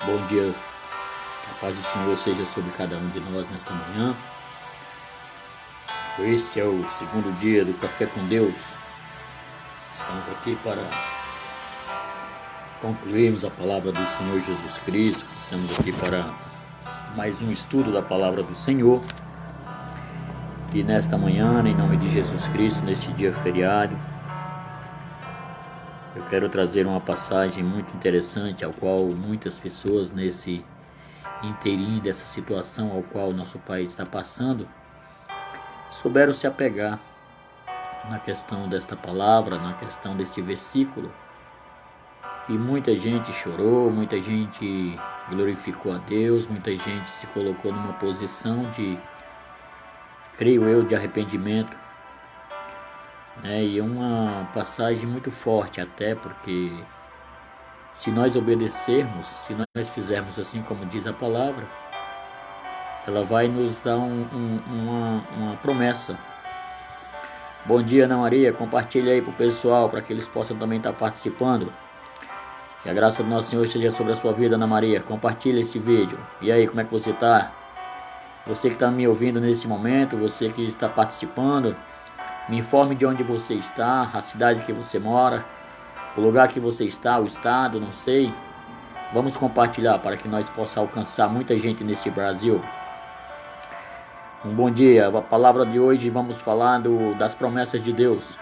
Bom dia, a paz do Senhor seja sobre cada um de nós nesta manhã. Este é o segundo dia do Café com Deus. Estamos aqui para concluirmos a palavra do Senhor Jesus Cristo. Estamos aqui para mais um estudo da palavra do Senhor. E nesta manhã, em nome de Jesus Cristo, neste dia feriado, eu quero trazer uma passagem muito interessante, ao qual muitas pessoas nesse inteirinho dessa situação ao qual o nosso país está passando, souberam se apegar na questão desta palavra, na questão deste versículo. E muita gente chorou, muita gente glorificou a Deus, muita gente se colocou numa posição de, creio eu, de arrependimento. E é uma passagem muito forte, até porque se nós obedecermos, se nós fizermos assim como diz a palavra, ela vai nos dar uma promessa. Bom dia, Ana Maria, compartilha aí para o pessoal, para que eles possam também estar participando. Que a graça do nosso Senhor esteja sobre a sua vida, Ana Maria. Compartilha esse vídeo. E aí, como é que você está? Você que está me ouvindo nesse momento, você que está participando, me informe de onde você está, a cidade que você mora, o lugar que você está, o estado, não sei. Vamos compartilhar para que nós possamos alcançar muita gente neste Brasil. Um bom dia. A palavra de hoje vamos falar das promessas de Deus.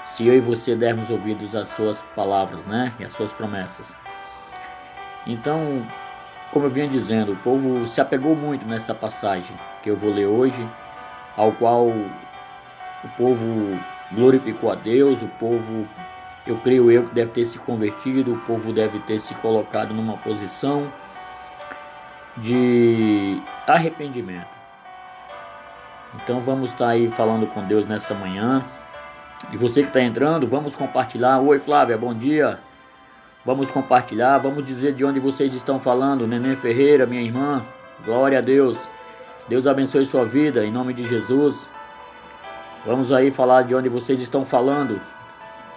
Se eu e você dermos ouvidos às suas palavras, e às suas promessas. Então, como eu vinha dizendo, o povo se apegou muito nessa passagem que eu vou ler hoje, ao qual o povo glorificou a Deus, o povo, eu creio que deve ter se convertido, o povo deve ter se colocado numa posição de arrependimento. Então vamos estar aí falando com Deus nessa manhã. E você que está entrando, vamos compartilhar. Oi Flávia, bom dia. Vamos compartilhar, vamos dizer de onde vocês estão falando. Neném Ferreira, minha irmã, glória a Deus. Deus abençoe sua vida, em nome de Jesus. Vamos aí falar de onde vocês estão falando.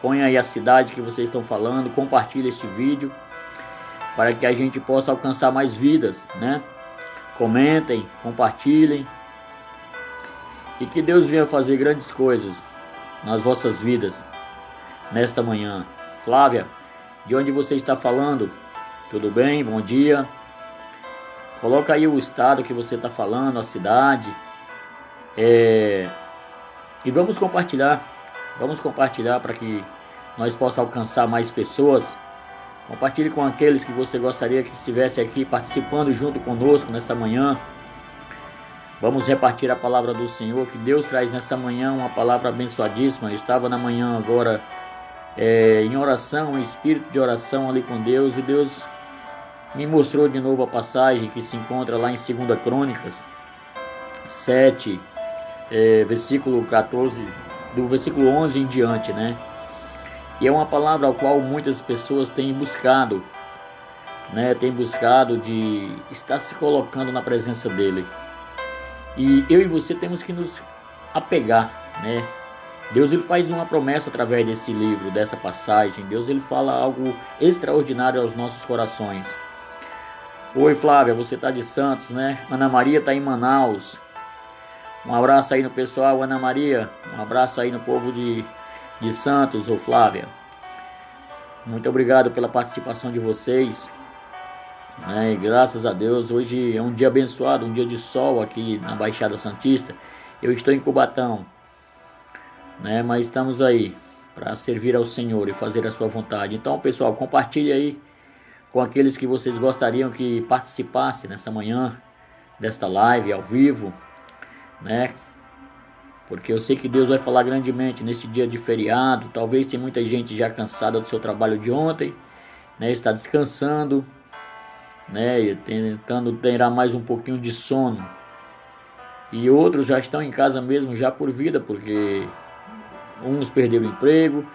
Põe aí a cidade que vocês estão falando. Compartilhe este vídeo, para que a gente possa alcançar mais vidas, Comentem, compartilhem. E que Deus venha fazer grandes coisas nas vossas vidas nesta manhã. Flávia, de onde você está falando? Tudo bem? Bom dia. Coloca aí o estado que você está falando, a cidade. E vamos compartilhar. Vamos compartilhar para que nós possamos alcançar mais pessoas. Compartilhe com aqueles que você gostaria que estivesse aqui participando junto conosco nesta manhã. Vamos repartir a palavra do Senhor, que Deus traz nessa manhã uma palavra abençoadíssima. Eu estava na manhã agora em oração, em espírito de oração ali com Deus, e Deus me mostrou de novo a passagem que se encontra lá em 2 Crônicas 7, versículo 14, do versículo 11 em diante, E é uma palavra ao qual muitas pessoas têm buscado, Têm buscado de estar se colocando na presença dEle. E eu e você temos que nos apegar, Deus ele faz uma promessa através desse livro, dessa passagem. Deus ele fala algo extraordinário aos nossos corações. Oi Flávia, você está de Santos, Ana Maria está em Manaus. Um abraço aí no pessoal, Ana Maria. Um abraço aí no povo de Santos, ô Flávia. Muito obrigado pela participação de vocês. E graças a Deus, hoje é um dia abençoado, um dia de sol aqui na Baixada Santista. Eu estou em Cubatão, mas estamos aí para servir ao Senhor e fazer a sua vontade. Então pessoal, compartilhe aí com aqueles que vocês gostariam que participasse nessa manhã desta live ao vivo, Porque eu sei que Deus vai falar grandemente neste dia de feriado. Talvez tem muita gente já cansada do seu trabalho de ontem, está descansando, tentando ter mais um pouquinho de sono. E outros já estão em casa mesmo já por vida, porque uns perderam o emprego.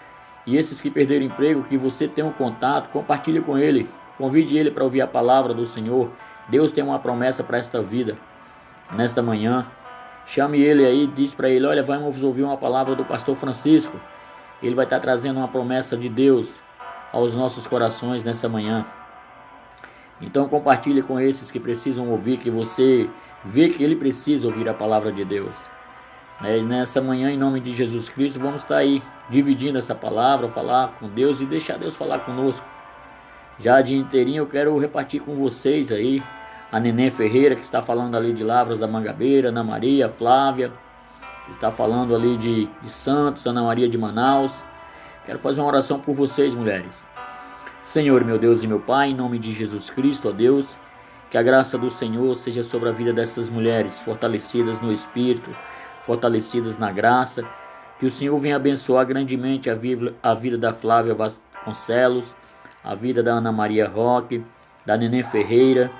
E esses que perderam o emprego, que você tem um contato, compartilhe com ele, convide ele para ouvir a palavra do Senhor. Deus tem uma promessa para esta vida, nesta manhã. Chame ele aí, diz para ele: olha, vamos ouvir uma palavra do pastor Francisco. Ele vai estar trazendo uma promessa de Deus aos nossos corações nessa manhã. Então compartilhe com esses que precisam ouvir, que você vê que ele precisa ouvir a palavra de Deus. Nessa manhã, em nome de Jesus Cristo, vamos estar aí dividindo essa palavra, falar com Deus e deixar Deus falar conosco. Já de inteirinho eu quero repartir com vocês aí a Neném Ferreira, que está falando ali de Lavras da Mangabeira, Ana Maria, Flávia, que está falando ali de Santos, Ana Maria de Manaus. Quero fazer uma oração por vocês, mulheres. Senhor, meu Deus e meu Pai, em nome de Jesus Cristo, ó Deus, que a graça do Senhor seja sobre a vida dessas mulheres, fortalecidas no Espírito, fortalecidas na graça, que o Senhor venha abençoar grandemente a vida da Flávia Vasconcelos, a vida da Ana Maria Roque, da Neném Ferreira.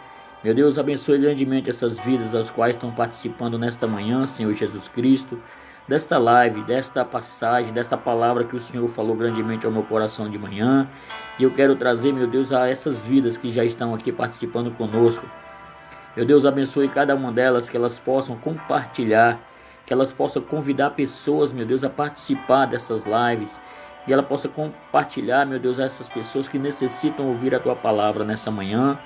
Meu Deus, abençoe grandemente essas vidas as quais estão participando nesta manhã, Senhor Jesus Cristo, desta live, desta passagem, desta palavra que o Senhor falou grandemente ao meu coração de manhã. E eu quero trazer, meu Deus, a essas vidas que já estão aqui participando conosco. Meu Deus, abençoe cada uma delas, que elas possam compartilhar, que elas possam convidar pessoas, meu Deus, a participar dessas lives, e ela possa compartilhar, meu Deus, a essas pessoas que necessitam ouvir a Tua palavra nesta manhã.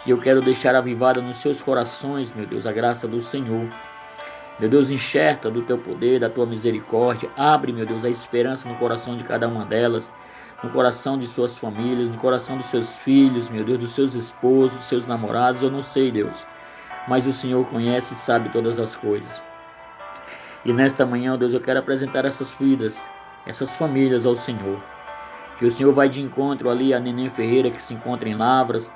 E eu quero deixar avivada nos seus corações, meu Deus, a graça do Senhor. Meu Deus, enxerta do Teu poder, da Tua misericórdia. Abre, meu Deus, a esperança no coração de cada uma delas, no coração de suas famílias, no coração dos seus filhos, meu Deus, dos seus esposos, dos seus namorados. Eu não sei, Deus, mas o Senhor conhece e sabe todas as coisas. E nesta manhã, Deus, eu quero apresentar essas vidas, essas famílias ao Senhor. Que o Senhor vai de encontro ali a Neném Ferreira, que se encontra em Lavras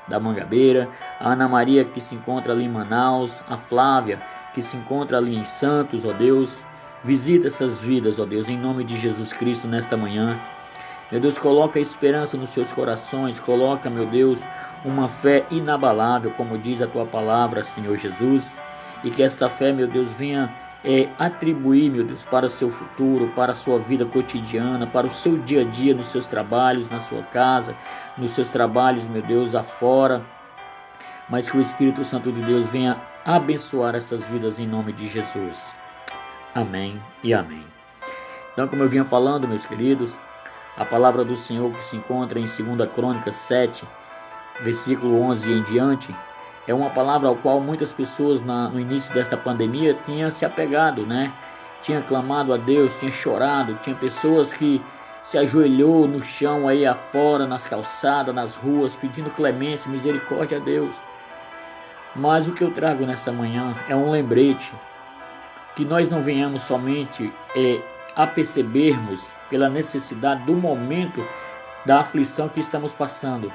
da Mangabeira, a Ana Maria, que se encontra ali em Manaus, a Flávia, que se encontra ali em Santos, ó Deus. Visita essas vidas, ó Deus, em nome de Jesus Cristo nesta manhã. Meu Deus, coloca a esperança nos seus corações, coloca, meu Deus, uma fé inabalável, como diz a Tua palavra, Senhor Jesus. E que esta fé, meu Deus, venha atribuir, meu Deus, para o seu futuro, para a sua vida cotidiana, para o seu dia a dia, nos seus trabalhos, na sua casa, nos seus trabalhos, meu Deus, afora. Mas que o Espírito Santo de Deus venha abençoar essas vidas em nome de Jesus. Amém e amém. Então, como eu vinha falando, meus queridos, a palavra do Senhor que se encontra em 2 Crônicas 7, versículo 11 e em diante, é uma palavra ao qual muitas pessoas no início desta pandemia tinham se apegado, né? Tinha clamado a Deus, tinha chorado, tinha pessoas que se ajoelhou no chão aí afora, nas calçadas, nas ruas, pedindo clemência, misericórdia a Deus. Mas o que eu trago nessa manhã é um lembrete, que nós não venhamos somente a percebermos pela necessidade do momento da aflição que estamos passando,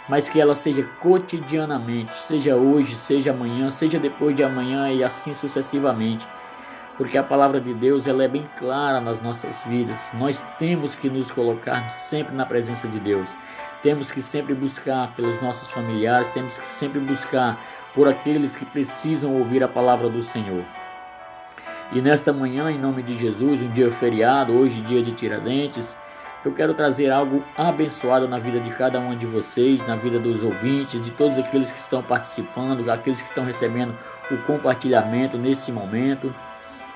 mas que ela seja cotidianamente, seja hoje, seja amanhã, seja depois de amanhã e assim sucessivamente. Porque a palavra de Deus ela é bem clara nas nossas vidas. Nós temos que nos colocar sempre na presença de Deus. Temos que sempre buscar pelos nossos familiares, temos que sempre buscar por aqueles que precisam ouvir a palavra do Senhor. E nesta manhã, em nome de Jesus, um dia feriado, hoje dia de Tiradentes, eu quero trazer algo abençoado na vida de cada um de vocês, na vida dos ouvintes, de todos aqueles que estão participando, aqueles que estão recebendo o compartilhamento nesse momento,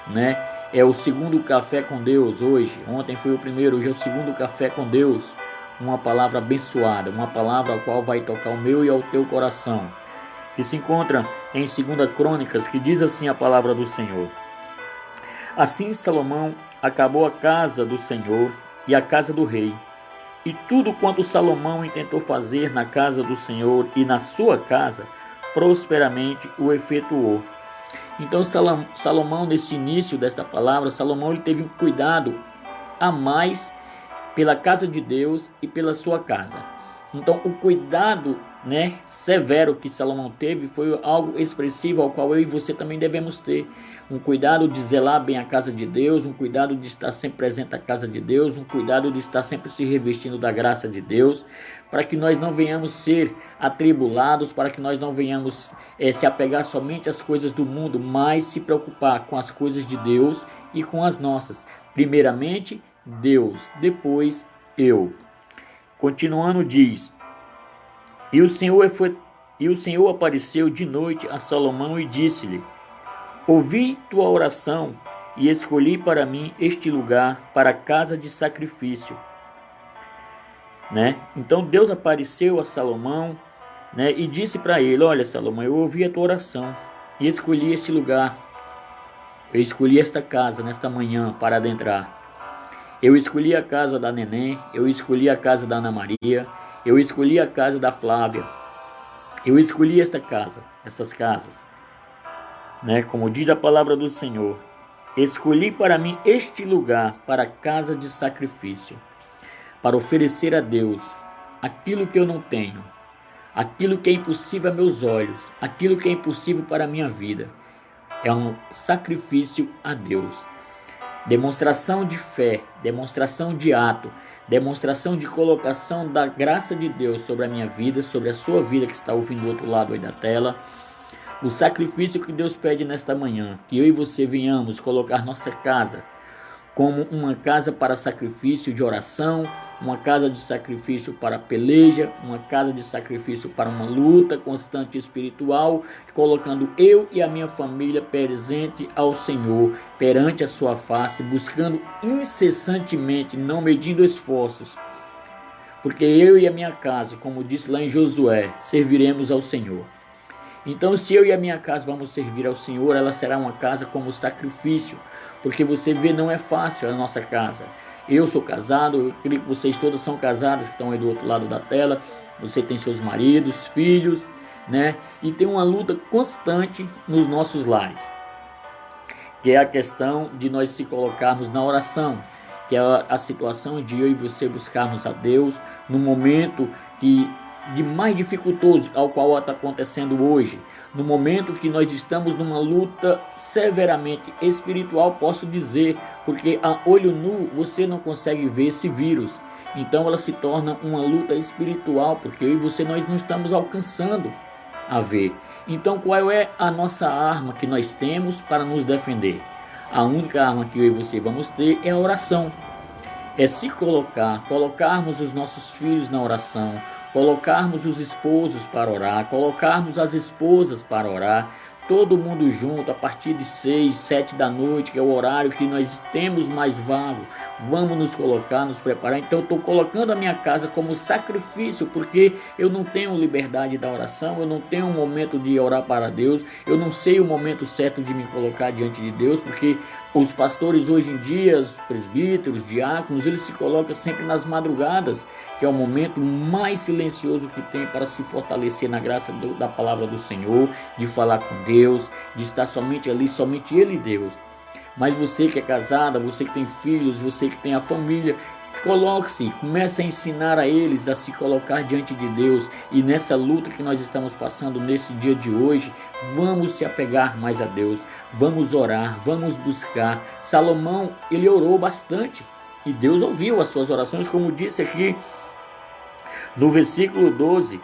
né? É o segundo café com Deus hoje. Ontem foi o primeiro, hoje é o segundo café com Deus. Uma palavra abençoada, uma palavra a qual vai tocar o meu e ao teu coração. Que se encontra em 2 Crônicas, que diz assim a palavra do Senhor. Assim Salomão acabou a casa do Senhor e a casa do rei, e tudo quanto Salomão intentou fazer na casa do Senhor e na sua casa, prosperamente o efetuou. Então Salomão, nesse início desta palavra, Salomão ele teve um cuidado a mais pela casa de Deus e pela sua casa. Então o cuidado, severo que Salomão teve foi algo expressivo ao qual eu e você também devemos ter. Um cuidado de zelar bem a casa de Deus, um cuidado de estar sempre presente na casa de Deus, um cuidado de estar sempre se revestindo da graça de Deus, para que nós não venhamos ser atribulados, para que nós não venhamos se apegar somente às coisas do mundo, mas se preocupar com as coisas de Deus e com as nossas. Primeiramente, Deus, depois eu. Continuando diz, e o Senhor apareceu de noite a Salomão e disse-lhe, ouvi tua oração e escolhi para mim este lugar para a casa de sacrifício. Então Deus apareceu a Salomão né? E disse para ele: olha, Salomão, eu ouvi a tua oração e escolhi este lugar. Eu escolhi esta casa nesta manhã para adentrar. Eu escolhi a casa da Neném, eu escolhi a casa da Ana Maria, eu escolhi a casa da Flávia. Eu escolhi esta casa, essas casas, né? Como diz a palavra do Senhor, escolhi para mim este lugar para casa de sacrifício, para oferecer a Deus aquilo que eu não tenho, aquilo que é impossível a meus olhos, aquilo que é impossível para a minha vida. É um sacrifício a Deus. Demonstração de fé, demonstração de ato, demonstração de colocação da graça de Deus sobre a minha vida, sobre a sua vida que está ouvindo do outro lado aí da tela. O sacrifício que Deus pede nesta manhã, que eu e você venhamos colocar nossa casa como uma casa para sacrifício de oração, uma casa de sacrifício para peleja, uma casa de sacrifício para uma luta constante espiritual, colocando eu e a minha família presente ao Senhor, perante a sua face, buscando incessantemente, não medindo esforços, porque eu e a minha casa, como disse lá em Josué, serviremos ao Senhor. Então, se eu e a minha casa vamos servir ao Senhor, ela será uma casa como sacrifício, porque você vê, não é fácil a nossa casa. Eu sou casado, eu creio que vocês todas são casadas, que estão aí do outro lado da tela. Você tem seus maridos, filhos, né? E tem uma luta constante nos nossos lares, que é a questão de nós se colocarmos na oração, que é a situação de eu e você buscarmos a Deus no momento de mais dificultoso ao qual está acontecendo hoje, no momento que nós estamos numa luta severamente espiritual, posso dizer, porque a olho nu você não consegue ver esse vírus, então ela se torna uma luta espiritual, porque eu e você nós não estamos alcançando a ver. Então qual é a nossa arma que nós temos para nos defender? A única arma que eu e você vamos ter é a oração, é se colocarmos os nossos filhos na oração, colocarmos os esposos para orar, colocarmos as esposas para orar, todo mundo junto a partir de 6, 7 da noite, que é o horário que nós temos mais vago. Vamos nos colocar, nos preparar. Então eu estou colocando a minha casa como sacrifício, porque eu não tenho liberdade da oração, eu não tenho um momento de orar para Deus, eu não sei o momento certo de me colocar diante de Deus, porque os pastores hoje em dia, os presbíteros, diáconos, eles se colocam sempre nas madrugadas, que é o momento mais silencioso que tem para se fortalecer na graça da palavra do Senhor, de falar com Deus, de estar somente ali, somente Ele e Deus. Mas você que é casada, você que tem filhos, você que tem a família, coloque-se, comece a ensinar a eles a se colocar diante de Deus. E nessa luta que nós estamos passando nesse dia de hoje, vamos se apegar mais a Deus, vamos orar, vamos buscar. Salomão, ele orou bastante e Deus ouviu as suas orações, como disse aqui no versículo 12.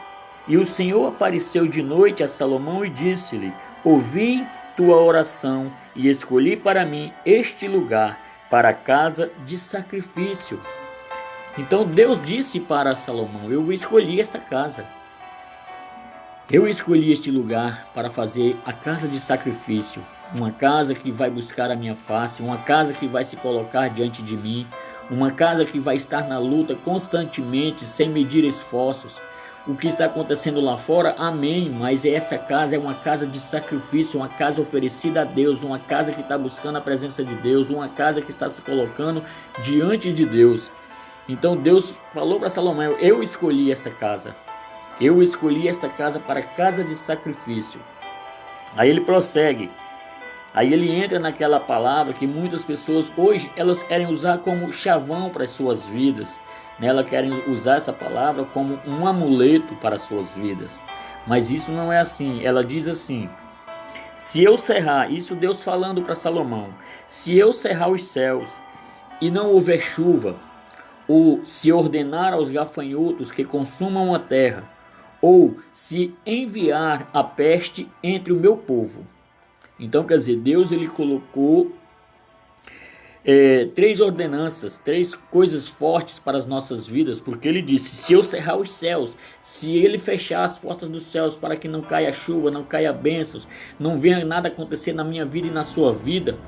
E o Senhor apareceu de noite a Salomão e disse-lhe: ouvi tua oração e escolhi para mim este lugar para a casa de sacrifício. Então Deus disse para Salomão: eu escolhi esta casa, eu escolhi este lugar para fazer a casa de sacrifício, uma casa que vai buscar a minha face, uma casa que vai se colocar diante de mim, uma casa que vai estar na luta constantemente, sem medir esforços. O que está acontecendo lá fora, amém, mas essa casa é uma casa de sacrifício, uma casa oferecida a Deus, uma casa que está buscando a presença de Deus, uma casa que está se colocando diante de Deus. Então Deus falou para Salomão: eu escolhi essa casa, eu escolhi esta casa para casa de sacrifício. Aí ele prossegue, aí ele entra naquela palavra que muitas pessoas hoje elas querem usar como chavão para as suas vidas. Elas querem usar essa palavra como um amuleto para as suas vidas. Mas isso não é assim. Ela diz assim: se eu cerrar, isso Deus falando para Salomão, se eu cerrar os céus e não houver chuva, ou se ordenar aos gafanhotos que consumam a terra, ou se enviar a peste entre o meu povo. Então, quer dizer, Deus ele colocou três ordenanças, três coisas fortes para as nossas vidas, porque ele disse: se eu cerrar os céus, se ele fechar as portas dos céus para que não caia chuva, não caia bênçãos, não venha nada acontecer na minha vida e na sua vida,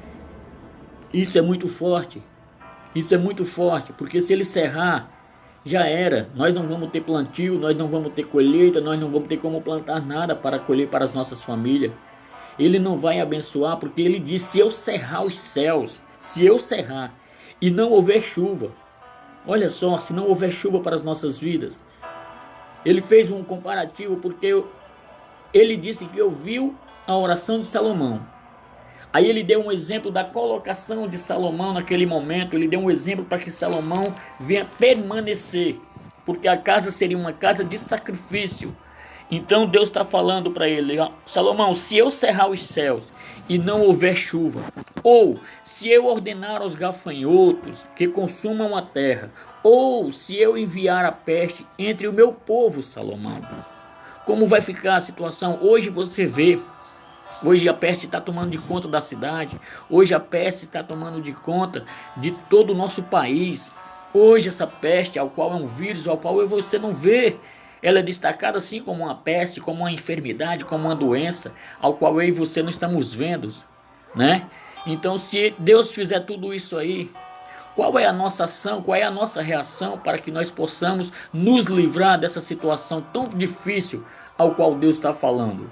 isso é muito forte, porque se ele cerrar, já era. Nós não vamos ter plantio, nós não vamos ter colheita, nós não vamos ter como plantar nada para colher para as nossas famílias. Ele não vai abençoar, porque ele diz: se eu cerrar os céus, se eu cerrar e não houver chuva, olha só, se não houver chuva para as nossas vidas. Ele fez um comparativo, porque ele disse que ouviu a oração de Salomão. Aí ele deu um exemplo da colocação de Salomão naquele momento. Ele deu um exemplo para que Salomão venha permanecer, porque a casa seria uma casa de sacrifício. Então Deus está falando para ele: Salomão, se eu cerrar os céus e não houver chuva, ou se eu ordenar aos gafanhotos que consumam a terra, ou se eu enviar a peste entre o meu povo, Salomão, como vai ficar a situação? Hoje você vê, hoje a peste está tomando de conta da cidade, hoje a peste está tomando de conta de todo o nosso país. Hoje essa peste, ao qual é um vírus, ao qual você não vê, ela é destacada assim como uma peste, como uma enfermidade, como uma doença, ao qual eu e você não estamos vendo, né? Então, se Deus fizer tudo isso aí, qual é a nossa ação, qual é a nossa reação para que nós possamos nos livrar dessa situação tão difícil ao qual Deus está falando?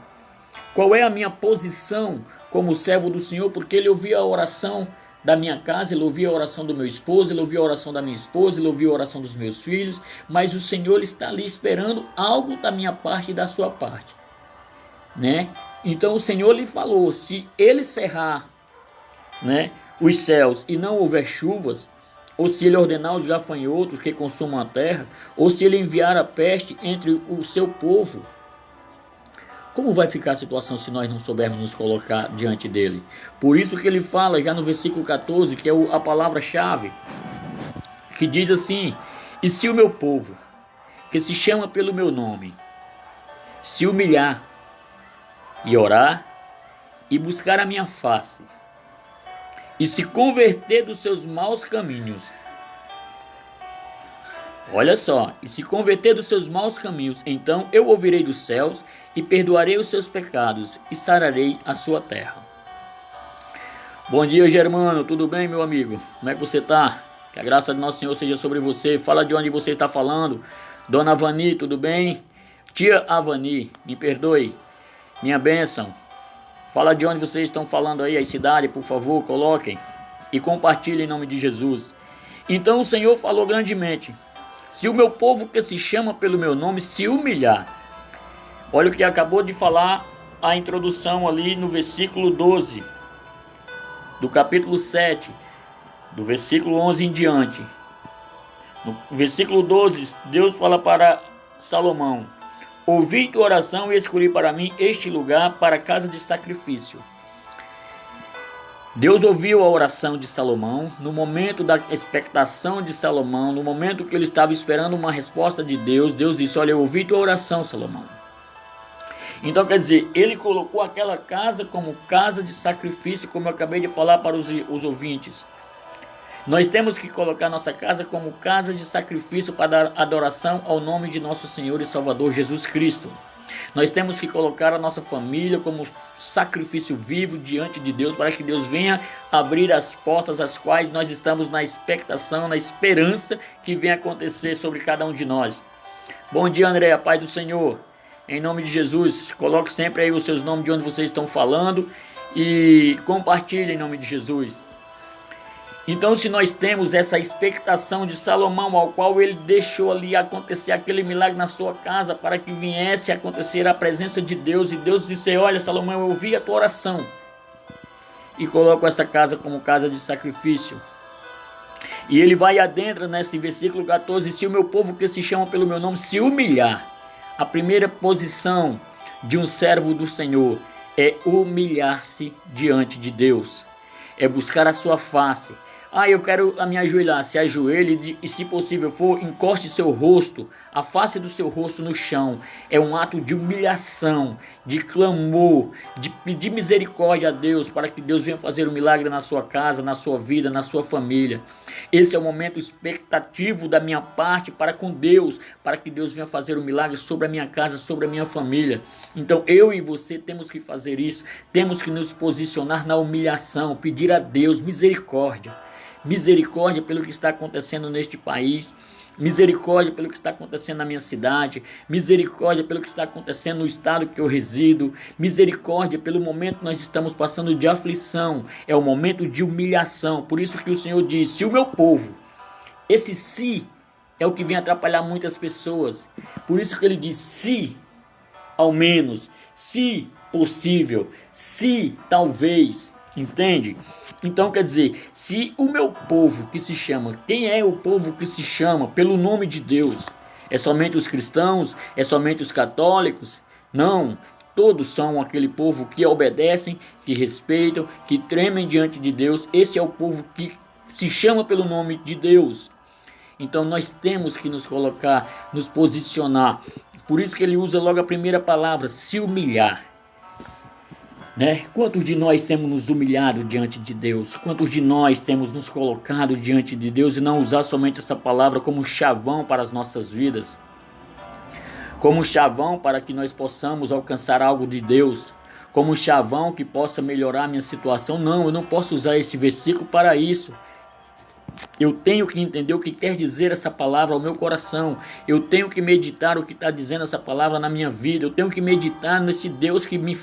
Qual é a minha posição como servo do Senhor? Porque ele ouviu a oração da minha casa, ele ouviu a oração do meu esposo, ele ouviu a oração da minha esposa, ele ouviu a oração dos meus filhos, mas o Senhor está ali esperando algo da minha parte e da sua parte, né? Então o Senhor lhe falou: se ele cerrar, né, os céus e não houver chuvas, ou se ele ordenar os gafanhotos que consumam a terra, ou se ele enviar a peste entre o seu povo, como vai ficar a situação se nós não soubermos nos colocar diante dele? Por isso que ele fala já no versículo 14, que é a palavra-chave, que diz assim: e se o meu povo, que se chama pelo meu nome, se humilhar e orar e buscar a minha face, e se converter dos seus maus caminhos. Olha só, e se converter dos seus maus caminhos, então eu ouvirei dos céus e perdoarei os seus pecados e sararei a sua terra. Bom dia, Germano, tudo bem, meu amigo? Como é que você está? Que a graça do nosso Senhor seja sobre você. Fala de onde você está falando. Dona Avani, tudo bem? Tia Avani, me perdoe, minha bênção. Fala de onde vocês estão falando aí, a cidade, por favor, coloquem e compartilhem em nome de Jesus. Então o Senhor falou grandemente: se o meu povo que se chama pelo meu nome se humilhar. Olha o que acabou de falar a introdução ali no versículo 12 do capítulo 7, do versículo 11 em diante. No versículo 12, Deus fala para Salomão: ouvi tua oração e escolhi para mim este lugar para casa de sacrifício. Deus ouviu a oração de Salomão no momento da expectação de Salomão, no momento que ele estava esperando uma resposta de Deus. Deus disse: olha, eu ouvi tua oração, Salomão. Então quer dizer, ele colocou aquela casa como casa de sacrifício, como eu acabei de falar para os ouvintes. Nós temos que colocar nossa casa como casa de sacrifício para dar adoração ao nome de nosso Senhor e Salvador Jesus Cristo. Nós temos que colocar a nossa família como sacrifício vivo diante de Deus, para que Deus venha abrir as portas as quais nós estamos na expectação, na esperança que venha acontecer sobre cada um de nós. Bom dia, André, a paz do Senhor. Em nome de Jesus, coloque sempre aí os seus nomes de onde vocês estão falando e compartilhe em nome de Jesus. Então, se nós temos essa expectação de Salomão, ao qual ele deixou ali acontecer aquele milagre na sua casa, para que viesse a acontecer a presença de Deus, e Deus disse: olha, Salomão, eu ouvi a tua oração, e coloco essa casa como casa de sacrifício. E ele vai adentra nesse versículo 14: se o meu povo que se chama pelo meu nome se humilhar. A primeira posição de um servo do Senhor é humilhar-se diante de Deus, é buscar a sua face. Eu quero me ajoelhar. Se ajoelhe e, se possível for, encoste seu rosto, a face do seu rosto no chão. É um ato de humilhação, de clamor, de pedir misericórdia a Deus, para que Deus venha fazer um milagre na sua casa, na sua vida, na sua família. Esse é o momento expectativo da minha parte para com Deus, para que Deus venha fazer um milagre sobre a minha casa, sobre a minha família. Então eu e você temos que fazer isso, temos que nos posicionar na humilhação, pedir a Deus misericórdia. Misericórdia pelo que está acontecendo neste país, misericórdia pelo que está acontecendo na minha cidade, misericórdia pelo que está acontecendo no estado que eu resido, misericórdia pelo momento que nós estamos passando de aflição, é o momento de humilhação. Por isso que o Senhor diz, se o meu povo, esse se é o que vem atrapalhar muitas pessoas, por isso que ele diz, se, ao menos, se possível, se talvez, entende? Então quer dizer, se o meu povo que se chama, quem é o povo que se chama pelo nome de Deus? É somente os cristãos? É somente os católicos? Não, todos são aquele povo que obedecem, que respeitam, que tremem diante de Deus. Esse é o povo que se chama pelo nome de Deus. Então nós temos que nos colocar, nos posicionar. Por isso que ele usa logo a primeira palavra, se humilhar. Né? Quantos de nós temos nos humilhado diante de Deus? Quantos de nós temos nos colocado diante de Deus e não usar somente essa palavra como chavão para as nossas vidas? Como chavão para que nós possamos alcançar algo de Deus? Como chavão que possa melhorar a minha situação? Não, eu não posso usar esse versículo para isso. Eu tenho que entender o que quer dizer essa palavra ao meu coração. Eu tenho que meditar o que está dizendo essa palavra na minha vida. Eu tenho que meditar nesse Deus que me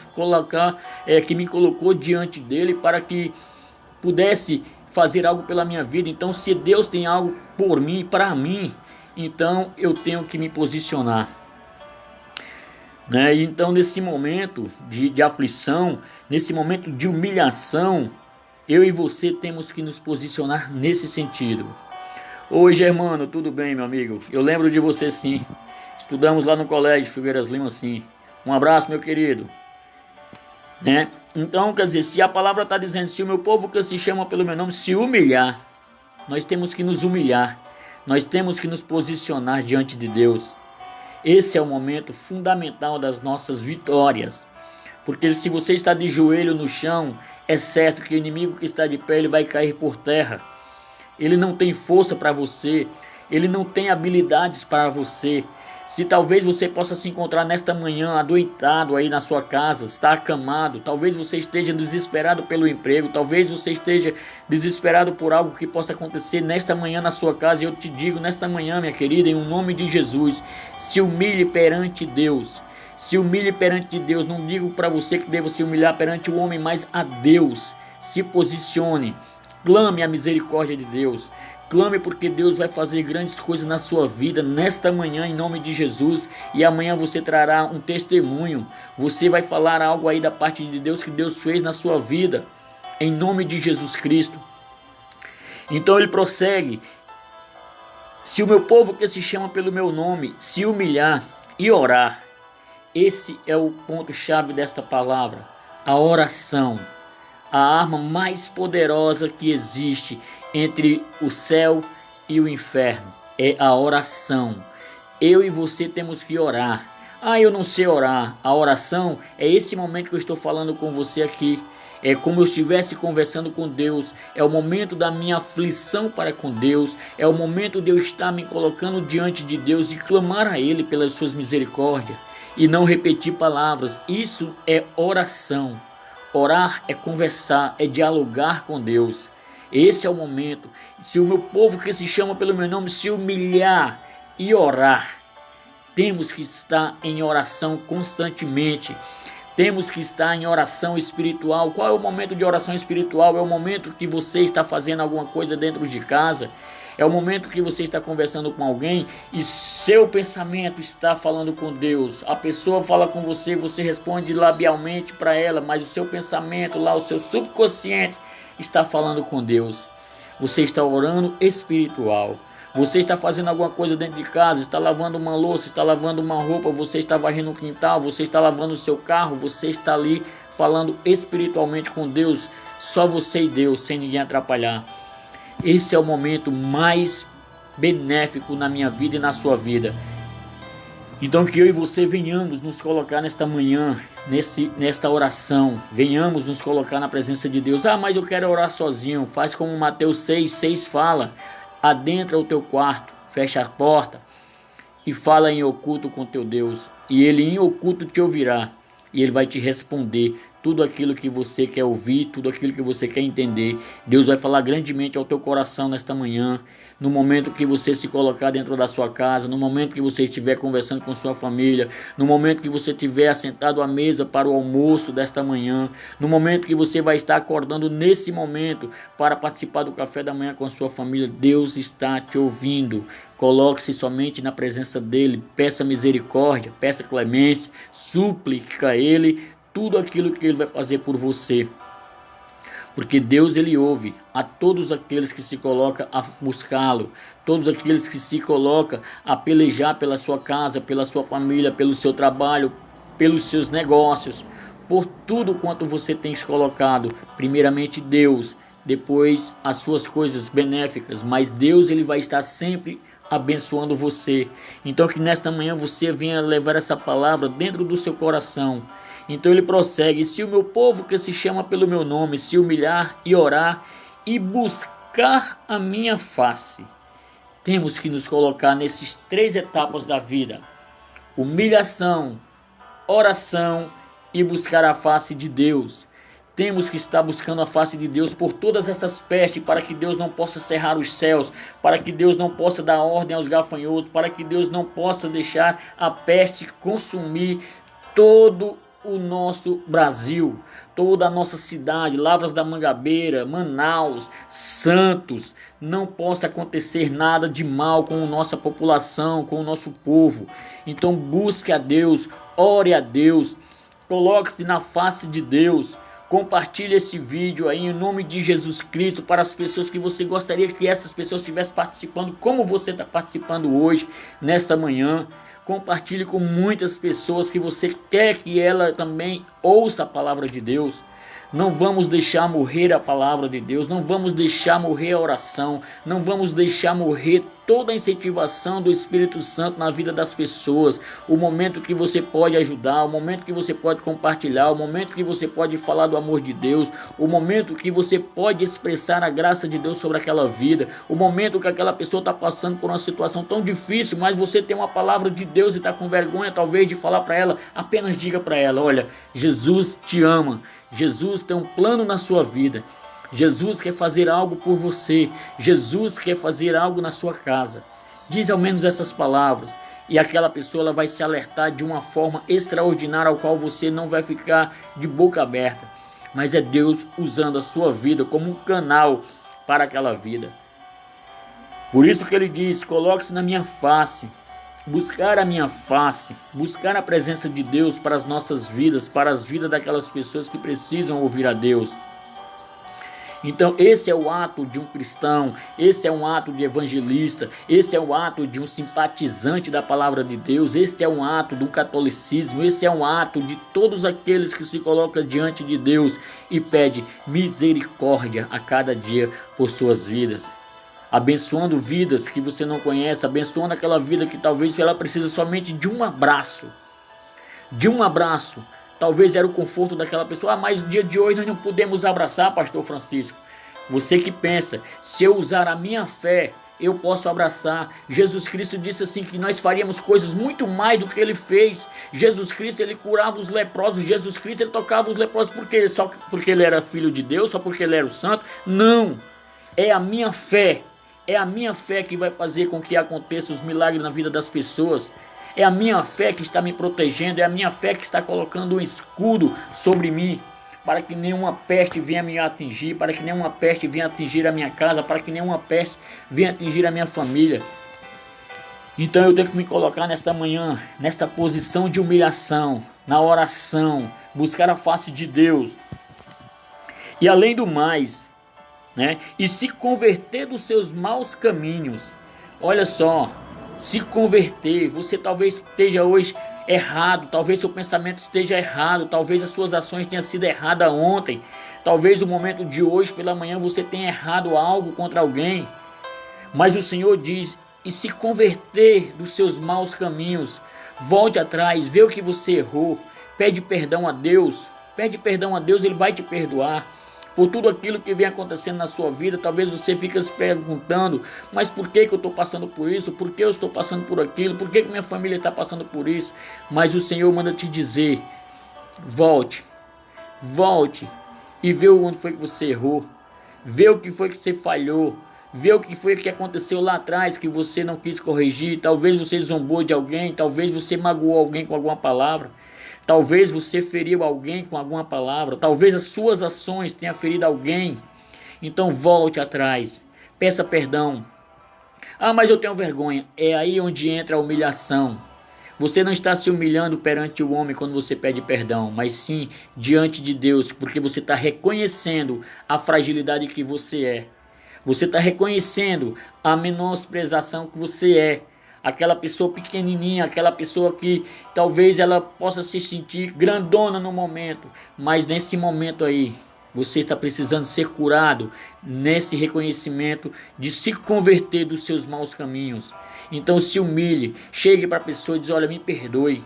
colocou diante dele para que pudesse fazer algo pela minha vida. Então, se Deus tem algo por mim, para mim, então eu tenho que me posicionar. Né? Então, nesse momento de aflição, nesse momento de humilhação, eu e você temos que nos posicionar nesse sentido. Oi, Germano, tudo bem, meu amigo? Eu lembro de você, sim. Estudamos lá no colégio Figueiras Lima, sim. Um abraço, meu querido. Né? Então, quer dizer, se a palavra está dizendo, se o meu povo que se chama pelo meu nome se humilhar, nós temos que nos humilhar. Nós temos que nos posicionar diante de Deus. Esse é o momento fundamental das nossas vitórias. Porque se você está de joelho no chão, é certo que o inimigo que está de pé ele vai cair por terra. Ele não tem força para você. Ele não tem habilidades para você. Se talvez você possa se encontrar nesta manhã adoentado aí na sua casa, está acamado, talvez você esteja desesperado pelo emprego, talvez você esteja desesperado por algo que possa acontecer nesta manhã na sua casa. E eu te digo, nesta manhã, minha querida, em nome de Jesus, se humilhe perante Deus. Se humilhe perante Deus. Não digo para você que deva se humilhar perante o homem, mas a Deus. Se posicione. Clame a misericórdia de Deus. Clame porque Deus vai fazer grandes coisas na sua vida nesta manhã em nome de Jesus. E amanhã você trará um testemunho. Você vai falar algo aí da parte de Deus que Deus fez na sua vida. Em nome de Jesus Cristo. Então ele prossegue. Se o meu povo que se chama pelo meu nome se humilhar e orar. Esse é o ponto-chave desta palavra, a oração, a arma mais poderosa que existe entre o céu e o inferno, é a oração. Eu e você temos que orar. Eu não sei orar. A oração é esse momento que eu estou falando com você aqui. É como eu estivesse conversando com Deus. É o momento da minha aflição para com Deus. É o momento de eu estar me colocando diante de Deus e clamar a Ele pelas suas misericórdias. E não repetir palavras. Isso é oração. Orar é conversar, é dialogar com Deus. Esse é o momento. Se o meu povo que se chama pelo meu nome se humilhar e orar, temos que estar em oração constantemente. Temos que estar em oração espiritual. Qual é o momento de oração espiritual? É o momento que você está fazendo alguma coisa dentro de casa. É o momento que você está conversando com alguém e seu pensamento está falando com Deus. A pessoa fala com você, você responde labialmente para ela, mas o seu pensamento lá, o seu subconsciente está falando com Deus. Você está orando espiritual. Você está fazendo alguma coisa dentro de casa, está lavando uma louça, está lavando uma roupa, você está varrendo o quintal, você está lavando o seu carro, você está ali falando espiritualmente com Deus, só você e Deus, sem ninguém atrapalhar. Esse é o momento mais benéfico na minha vida e na sua vida. Então que eu e você venhamos nos colocar nesta manhã, nesta oração. Venhamos nos colocar na presença de Deus. Mas eu quero orar sozinho. Faz como Mateus 6:6 fala. Adentra o teu quarto, fecha a porta e fala em oculto com teu Deus. E Ele em oculto te ouvirá. E Ele vai te responder tudo aquilo que você quer ouvir, tudo aquilo que você quer entender. Deus vai falar grandemente ao teu coração nesta manhã. no momento que você se colocar dentro da sua casa, no momento que você estiver conversando com sua família, no momento que você estiver assentado à mesa para o almoço desta manhã, no momento que você vai estar acordando nesse momento para participar do café da manhã com a sua família, Deus está te ouvindo. Coloque-se somente na presença dele, peça misericórdia, peça clemência, suplica a ele tudo aquilo que ele vai fazer por você. Porque Deus, ele ouve a todos aqueles que se colocam a buscá-lo, todos aqueles que se colocam a pelejar pela sua casa, pela sua família, pelo seu trabalho, pelos seus negócios, por tudo quanto você tem se colocado. Primeiramente Deus, depois as suas coisas benéficas, mas Deus, ele vai estar sempre abençoando você. Então que nesta manhã você venha levar essa palavra dentro do seu coração. Então ele prossegue: se o meu povo que se chama pelo meu nome se humilhar e orar e buscar a minha face. Temos que nos colocar nessas 3 etapas da vida: humilhação, oração e buscar a face de Deus. Temos que estar buscando a face de Deus por todas essas pestes, para que Deus não possa cerrar os céus, para que Deus não possa dar ordem aos gafanhotos, para que Deus não possa deixar a peste consumir todo o nosso Brasil, toda a nossa cidade, Lavras da Mangabeira, Manaus, Santos. Não possa acontecer nada de mal com a nossa população, com o nosso povo. Então busque a Deus, ore a Deus, coloque-se na face de Deus. Compartilhe esse vídeo aí em nome de Jesus Cristo para as pessoas que você gostaria que essas pessoas estivessem participando, como você está participando hoje, nesta manhã. Compartilhe com muitas pessoas que você quer que ela também ouça a palavra de Deus. Não vamos deixar morrer a palavra de Deus, não vamos deixar morrer a oração, não vamos deixar morrer toda a incentivação do Espírito Santo na vida das pessoas. O momento que você pode ajudar, o momento que você pode compartilhar, o momento que você pode falar do amor de Deus, o momento que você pode expressar a graça de Deus sobre aquela vida, o momento que aquela pessoa está passando por uma situação tão difícil, mas você tem uma palavra de Deus e está com vergonha talvez de falar para ela. Apenas diga para ela: olha, Jesus te ama, Jesus tem um plano na sua vida, Jesus quer fazer algo por você, Jesus quer fazer algo na sua casa. Diz ao menos essas palavras e aquela pessoa ela vai se alertar de uma forma extraordinária, ao qual você não vai ficar de boca aberta, mas é Deus usando a sua vida como um canal para aquela vida. Por isso que ele diz: coloque-se na minha face. Buscar a minha face, buscar a presença de Deus para as nossas vidas, para as vidas daquelas pessoas que precisam ouvir a Deus. Então esse é o ato de um cristão, esse é um ato de evangelista, esse é o ato de um simpatizante da palavra de Deus, esse é um ato do catolicismo, esse é um ato de todos aqueles que se colocam diante de Deus e pede misericórdia a cada dia por suas vidas. Abençoando vidas que você não conhece, abençoando aquela vida que talvez ela precisa somente de um abraço. De um abraço. Talvez era o conforto daquela pessoa. Mas no dia de hoje nós não podemos abraçar, pastor Francisco. Você que pensa: se eu usar a minha fé, eu posso abraçar. Jesus Cristo disse assim que nós faríamos coisas muito mais do que ele fez. Jesus Cristo, ele curava os leprosos. Jesus Cristo, ele tocava os leprosos só porque ele era filho de Deus, só porque ele era o santo. Não. É a minha fé. É a minha fé que vai fazer com que aconteçam os milagres na vida das pessoas. É a minha fé que está me protegendo. É a minha fé que está colocando um escudo sobre mim, para que nenhuma peste venha me atingir, para que nenhuma peste venha atingir a minha casa, para que nenhuma peste venha atingir a minha família. Então eu tenho que me colocar nesta manhã, nesta posição de humilhação, na oração, buscar a face de Deus. E além do mais, e se converter dos seus maus caminhos. Olha só, se converter. Você talvez esteja hoje errado, talvez seu pensamento esteja errado, talvez as suas ações tenham sido erradas ontem, talvez o momento de hoje pela manhã você tenha errado algo contra alguém, mas o Senhor diz: e se converter dos seus maus caminhos, volte atrás, vê o que você errou, pede perdão a Deus, Ele vai te perdoar. Por tudo aquilo que vem acontecendo na sua vida, talvez você fique se perguntando: mas por que eu estou passando por isso? Por que eu estou passando por aquilo? Por que minha família está passando por isso? Mas o Senhor manda te dizer: volte e vê onde foi que você errou, vê o que foi que você falhou, Vê o que foi que aconteceu lá atrás que você não quis corrigir. Talvez você zombou de alguém, talvez você magoou alguém com alguma palavra. Talvez você feriu alguém com alguma palavra. Talvez as suas ações tenham ferido alguém. Então volte atrás. Peça perdão. Ah, mas eu tenho vergonha. É aí onde entra a humilhação. Você não está se humilhando perante o homem quando você pede perdão, mas sim diante de Deus, porque você está reconhecendo a fragilidade que você é. Você está reconhecendo a menosprezação que você é. Aquela pessoa pequenininha, aquela pessoa que talvez ela possa se sentir grandona no momento, mas nesse momento aí, você está precisando ser curado nesse reconhecimento de se converter dos seus maus caminhos. Então se humilhe, chegue para a pessoa e diz: olha, me perdoe.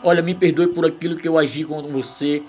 Olha, me perdoe por aquilo que eu agi com você.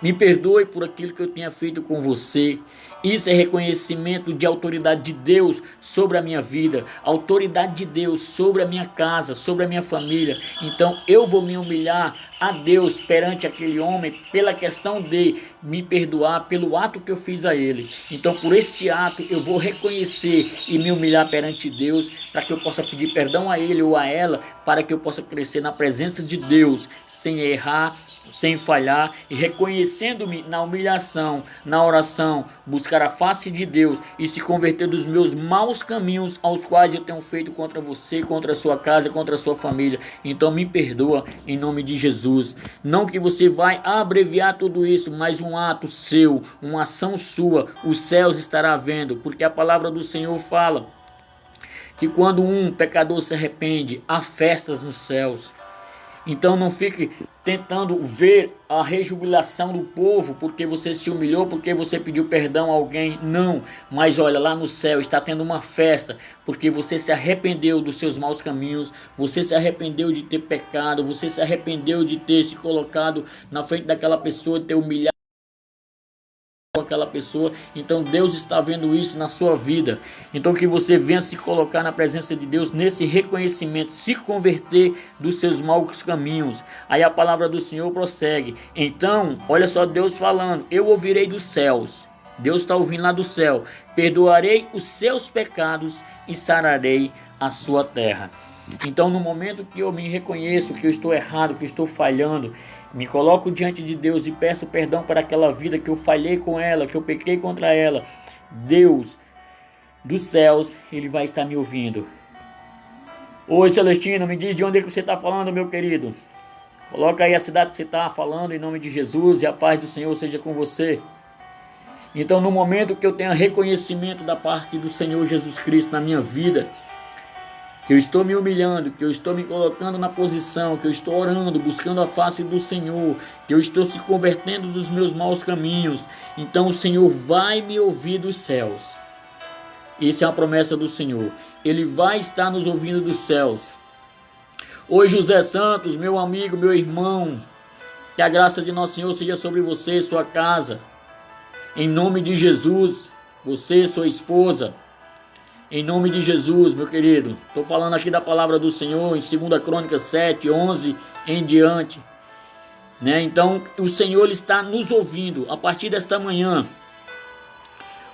Me perdoe por aquilo que eu tenha feito com você. Isso é reconhecimento de autoridade de Deus sobre a minha vida, autoridade de Deus sobre a minha casa, sobre a minha família. Então eu vou me humilhar a Deus perante aquele homem pela questão de me perdoar pelo ato que eu fiz a ele. Então por este ato eu vou reconhecer e me humilhar perante Deus para que eu possa pedir perdão a ele ou a ela, para que eu possa crescer na presença de Deus sem errar, sem falhar, e reconhecendo-me na humilhação, na oração, buscar a face de Deus e se converter dos meus maus caminhos aos quais eu tenho feito contra você, contra a sua casa, contra a sua família. Então me perdoa em nome de Jesus. Não que você vai abreviar tudo isso, mas um ato seu, uma ação sua, os céus estará vendo, porque a palavra do Senhor fala que quando um pecador se arrepende, há festas nos céus. Então não fique tentando ver a rejubilação do povo porque você se humilhou, porque você pediu perdão a alguém. Não, mas olha, lá no céu está tendo uma festa porque você se arrependeu dos seus maus caminhos, você se arrependeu de ter pecado, você se arrependeu de ter se colocado na frente daquela pessoa, de ter humilhado aquela pessoa. Então Deus está vendo isso na sua vida. Então que você venha se colocar na presença de Deus nesse reconhecimento, se converter dos seus maus caminhos. Aí a palavra do Senhor prossegue. Então, olha só Deus falando: eu ouvirei dos céus. Deus está ouvindo lá do céu: perdoarei os seus pecados e sararei a sua terra. Então no momento que eu me reconheço que eu estou errado, que eu estou falhando, me coloco diante de Deus e peço perdão para aquela vida que eu falhei com ela, que eu pequei contra ela. Deus dos céus, Ele vai estar me ouvindo. Oi Celestino, me diz de onde é que você está falando, meu querido. Coloca aí a cidade que você está falando em nome de Jesus, e a paz do Senhor seja com você. Então no momento que eu tenho reconhecimento da parte do Senhor Jesus Cristo na minha vida, que eu estou me humilhando, que eu estou me colocando na posição, que eu estou orando, buscando a face do Senhor, que eu estou se convertendo dos meus maus caminhos, então o Senhor vai me ouvir dos céus. Essa é a promessa do Senhor. Ele vai estar nos ouvindo dos céus. Oi José Santos, meu amigo, meu irmão, que a graça de nosso Senhor seja sobre você, sua casa. Em nome de Jesus, você, sua esposa. Em nome de Jesus, meu querido. Estou falando aqui da palavra do Senhor em 2 Crônicas 7, 11 em diante. Então, o Senhor ele está nos ouvindo a partir desta manhã.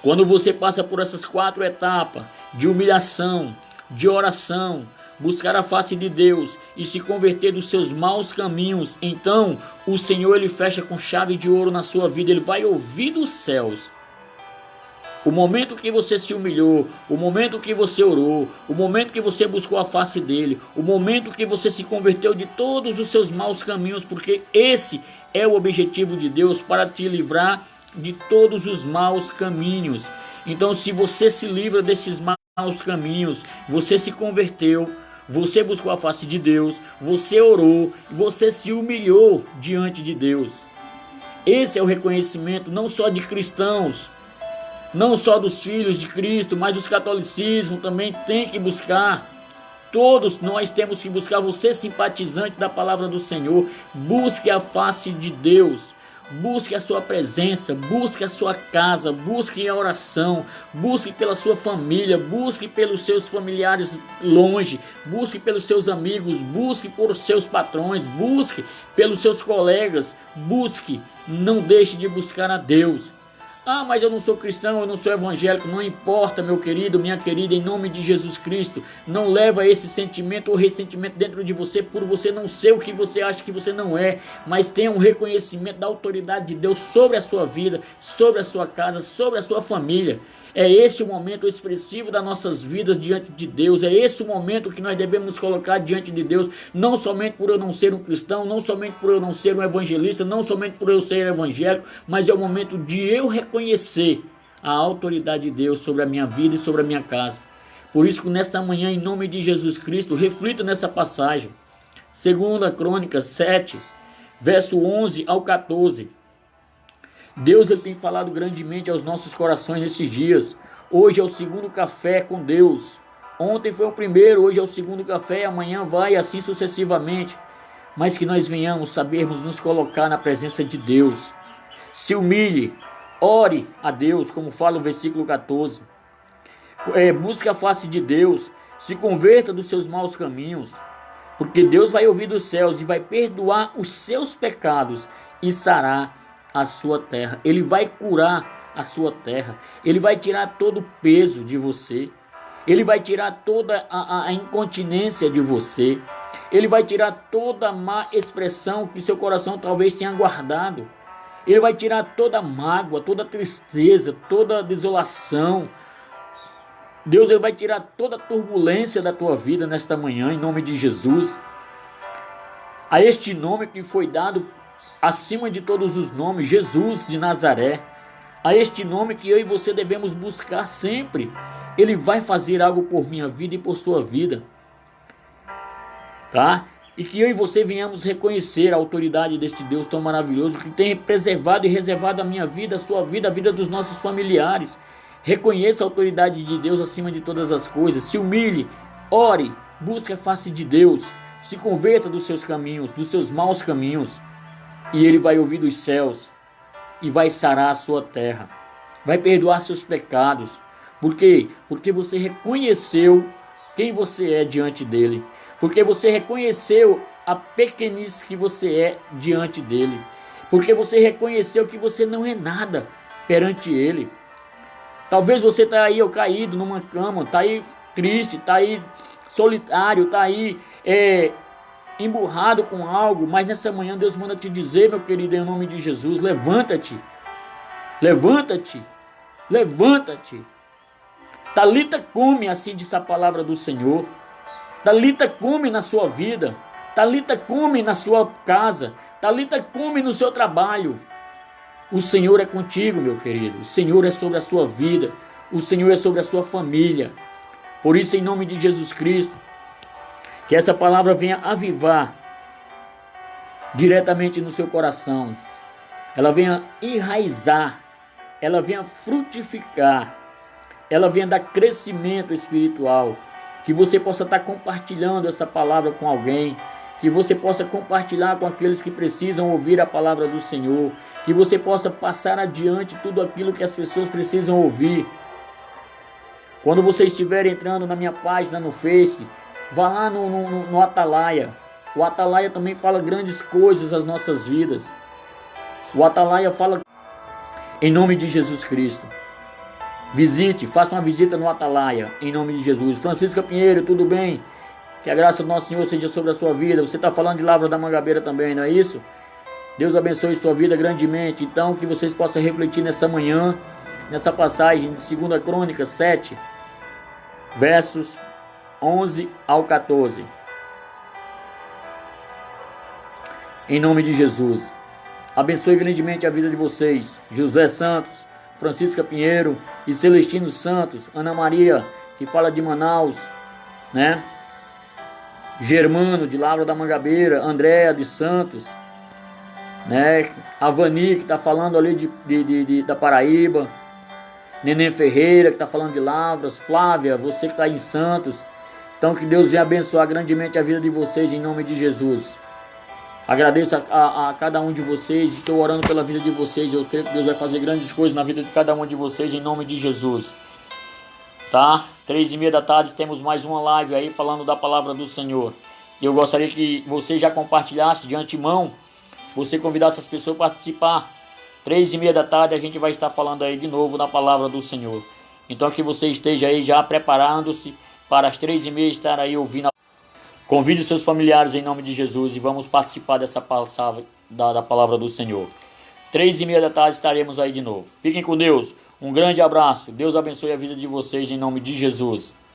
Quando você passa por essas 4 etapas de humilhação, de oração, buscar a face de Deus e se converter dos seus maus caminhos, então o Senhor ele fecha com chave de ouro na sua vida. Ele vai ouvir dos céus. O momento que você se humilhou, o momento que você orou, o momento que você buscou a face dele, o momento que você se converteu de todos os seus maus caminhos, porque esse é o objetivo de Deus, para te livrar de todos os maus caminhos. Então se você se livra desses maus caminhos, você se converteu, você buscou a face de Deus, você orou, você se humilhou diante de Deus. Esse é o reconhecimento não só de cristãos, não só dos filhos de Cristo, mas os catolicismo também tem que buscar. Todos nós temos que buscar. Você, simpatizante da palavra do Senhor, busque a face de Deus, busque a sua presença, busque a sua casa, busque a oração, busque pela sua família, busque pelos seus familiares longe, busque pelos seus amigos, busque por seus patrões, busque pelos seus colegas, busque, não deixe de buscar a Deus. Ah, mas eu não sou cristão, eu não sou evangélico. Não importa, meu querido, minha querida, em nome de Jesus Cristo. Não leva esse sentimento ou ressentimento dentro de você por você não ser o que você acha que você não é. Mas tenha um reconhecimento da autoridade de Deus sobre a sua vida, sobre a sua casa, sobre a sua família. É esse o momento expressivo das nossas vidas diante de Deus. É esse o momento que nós devemos colocar diante de Deus. Não somente por eu não ser um cristão, não somente por eu não ser um evangelista, não somente por eu ser evangélico, mas é o momento de eu reconhecer a autoridade de Deus sobre a minha vida e sobre a minha casa. Por isso que nesta manhã, em nome de Jesus Cristo, reflita nessa passagem. 2 Crônicas 7, verso 11 ao 14. Deus ele tem falado grandemente aos nossos corações nesses dias. Hoje é o segundo café com Deus. Ontem foi o primeiro, hoje é o segundo café, amanhã vai assim sucessivamente. Mas que nós venhamos sabermos nos colocar na presença de Deus. Se humilhe, ore a Deus, como fala o versículo 14. Busque a face de Deus, se converta dos seus maus caminhos. Porque Deus vai ouvir dos céus e vai perdoar os seus pecados e sarar a sua terra. Ele vai curar a sua terra. Ele vai tirar todo o peso de você. Ele vai tirar toda a incontinência de você. Ele vai tirar toda a má expressão que seu coração talvez tenha guardado. Ele vai tirar toda a mágoa, toda a tristeza, toda a desolação. Deus ele vai tirar toda a turbulência da tua vida nesta manhã, em nome de Jesus. A este nome que foi dado acima de todos os nomes, Jesus de Nazaré. A este nome que eu e você devemos buscar sempre. Ele vai fazer algo por minha vida e por sua vida. Tá? E que eu e você venhamos reconhecer a autoridade deste Deus tão maravilhoso que tem preservado e reservado a minha vida, a sua vida, a vida dos nossos familiares. Reconheça a autoridade de Deus acima de todas as coisas. Se humilhe, ore, busque a face de Deus. Se converta dos seus caminhos, dos seus maus caminhos. E Ele vai ouvir dos céus e vai sarar a sua terra. Vai perdoar seus pecados. Por quê? Porque você reconheceu quem você é diante dEle. Porque você reconheceu a pequenice que você é diante dEle. Porque você reconheceu que você não é nada perante Ele. Talvez você está aí caído numa cama, está aí triste, está aí solitário, está aí emburrado com algo, mas nessa manhã Deus manda te dizer, meu querido, em nome de Jesus, levanta-te, levanta-te, levanta-te. Talita cume, assim diz a palavra do Senhor. Talita cume na sua vida, talita cume na sua casa, talita cume no seu trabalho. O Senhor é contigo, meu querido. O Senhor é sobre a sua vida. O Senhor é sobre a sua família. Por isso, em nome de Jesus Cristo, que essa palavra venha avivar diretamente no seu coração. Ela venha enraizar. Ela venha frutificar. Ela venha dar crescimento espiritual. Que você possa estar compartilhando essa palavra com alguém. Que você possa compartilhar com aqueles que precisam ouvir a palavra do Senhor. Que você possa passar adiante tudo aquilo que as pessoas precisam ouvir. Quando você estiver entrando na minha página no Face, vá lá no Atalaia. O Atalaia também fala grandes coisas às nossas vidas. O Atalaia fala em nome de Jesus Cristo. Visite, faça uma visita no Atalaia, em nome de Jesus. Francisca Pinheiro, tudo bem? Que a graça do nosso Senhor seja sobre a sua vida. Você está falando de Lavra da Mangabeira também, não é isso? Deus abençoe sua vida grandemente. Então, que vocês possam refletir nessa manhã, nessa passagem de 2 Crônicas 7, versos 11 ao 14. Em nome de Jesus. Abençoe grandemente a vida de vocês. José Santos, Francisca Pinheiro e Celestino Santos, Ana Maria, que fala de Manaus, né? Germano, de Lavra da Mangabeira, Andréa de Santos, né? Avani, que está falando ali da Paraíba, Neném Ferreira, que está falando de Lavras, Flávia, você que está em Santos. Então que Deus venha abençoar grandemente a vida de vocês em nome de Jesus. Agradeço a cada um de vocês, estou orando pela vida de vocês. Eu creio que Deus vai fazer grandes coisas na vida de cada um de vocês em nome de Jesus. Tá? 3:30 da tarde temos mais uma live aí falando da palavra do Senhor. E eu gostaria que você já compartilhasse de antemão, você convidasse as pessoas a participar 3h30 da tarde a gente vai estar falando aí de novo na palavra do Senhor. Então que você esteja aí já preparando-se para as 3h30 estar aí ouvindo. Convide seus familiares em nome de Jesus e vamos participar dessa palavra da palavra do Senhor. 3h30 da tarde estaremos aí de novo. Fiquem com Deus. Um grande abraço. Deus abençoe a vida de vocês em nome de Jesus.